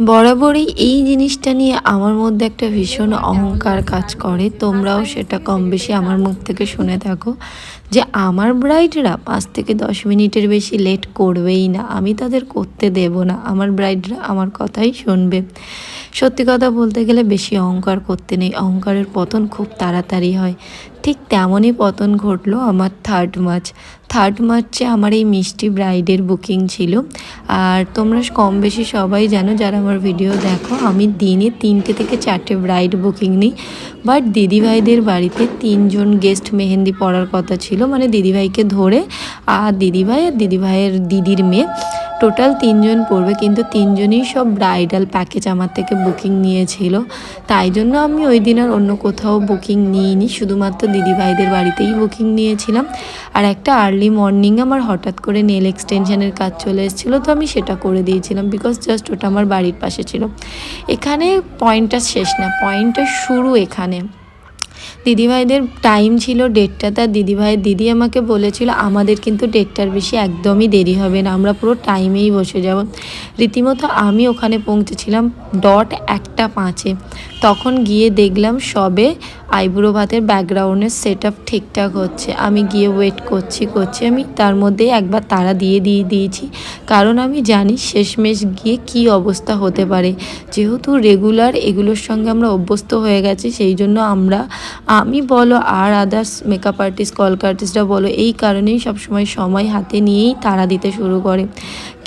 বরাবরই এই জিনিসটা নিয়ে আমার মধ্যে একটা ভীষণ অহংকার কাজ করে। তোমরাও সেটা কম বেশি আমার মুখ থেকে শুনে থাকো যে আমার ব্রাইডরা ৫ থেকে ১০ মিনিটের বেশি লেট করবেই না। আমি তাদের করতে দেব না। আমার ব্রাইডরা আমার কথাই শুনবে। সত্যি কথা বলতে গেলে বেশি অহংকার করতে নেই। অহংকারের পতন খুব তাড়াতাড়ি হয়। ঠিক তেমনই পতন ঘটলো আমার 3rd মার্চে আমার এই মিষ্টি ব্রাইডের বুকিং ছিল। আর তোমরা কম বেশি সবাই জানো যারা আমার ভিডিও দেখো, আমি দিনে 3টে থেকে 4টে ব্রাইড বুকিং নিই। বাট দিদিভাইদের বাড়িতে 3 জন গেস্ট মেহেন্দি পড়ার কথা ছিল, মানে দিদিভাইকে ধরে আর দিদিভাই আর দিদিভাইয়ের দিদির মেয়ে, টোটাল 3 জন পড়বে। কিন্তু 3 জনই সব ব্রাইডাল প্যাকেজ আমার থেকে বুকিং নিয়েছিল। তাই জন্য আমি ওই দিন আর অন্য কোথাও বুকিং নিইনি, শুধুমাত্র দিদিভাইদের বাড়িতেই বুকিং নিয়েছিলাম। আর একটা আর্লি মর্নিং আমার হঠাৎ করে নেল এক্সটেনশনের কাজ চলে এসেছিলো, তো আমি সেটা করে দিয়েছিলাম বিকজ জাস্ট ওটা আমার বাড়ির পাশে ছিল। এখানে পয়েন্টটা শেষ না, পয়েন্টটা শুরু এখানে। দিদিভাইদের টাইম ছিল 1:30, তার দিদিভাইয়ের দিদি আমাকে বলেছিল আমাদের কিন্তু 1:30টার বেশি একদমই দেরি হবে না, আমরা পুরো টাইমেই বসে যাব। রীতিমতো আমি ওখানে পৌঁছেছিলাম ডট 1:05-এ। তখন গিয়ে দেখলাম সবে আইবুড়ো ভাতের ব্যাকগ্রাউন্ডের সেট আপ ঠিকঠাক হচ্ছে। আমি গিয়ে ওয়েট করছি আমি তার মধ্যেই একবার তাড়া দিয়েছি, কারণ আমি জানি শেষমেশ গিয়ে কি অবস্থা হতে পারে। যেহেতু রেগুলার এগুলোর সঙ্গে আমরা অভ্যস্ত হয়ে গেছি, সেই জন্য আমি বলো আর আদার্স মেকআপ আর্টিস্ট, কলকা আর্টিস্টরা বলো, এই কারণেই সবসময় সময় হাতে নিয়েই তাড়া দিতে শুরু করে।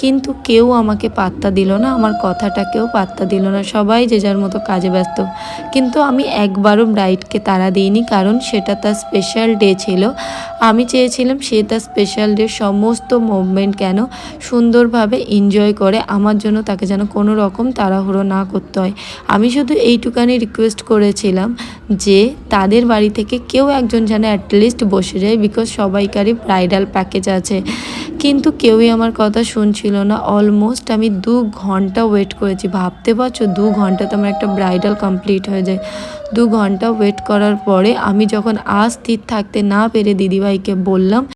কিন্তু কেউ আমাকে পাত্তা দিল না, আমার কথাটাকেও পাত্তা দিল না, সবাই যে যার মতো কাজে ব্যস্ত। কিন্তু আমি একবারও ব্রাইডকে তাড়া দিইনি, কারণ সেটা তার স্পেশাল ডে ছিল। আমি চেয়েছিলাম সে তার স্পেশাল ডে সমস্ত মুভমেন্ট কেন সুন্দরভাবে এনজয় করে, আমার জন্য তাকে যেন কোনো রকম তাড়াহুড়ো না করতে হয়। আমি শুধু এইটুকানি রিকোয়েস্ট করেছিলাম যে তাদের বাড়ি থেকে কেউ একজন যেন অ্যাটলিস্ট বসে যায়, বিকজ সবাইকারই ব্রাইডাল প্যাকেজ আছে। কিন্তু কেউই আমার কথা শুনছিল না। অলমোস্ট আমি 2 ঘন্টা ওয়েট করেছি। ভাবতে পারছো 2 ঘন্টাতে আমার একটা ব্রাইডাল কমপ্লিট হয়ে যায়। 2 ঘন্টা ওয়েট করার পরে আমি যখন স্থির থাকতে না পেরে দিদিভাইকে বললাম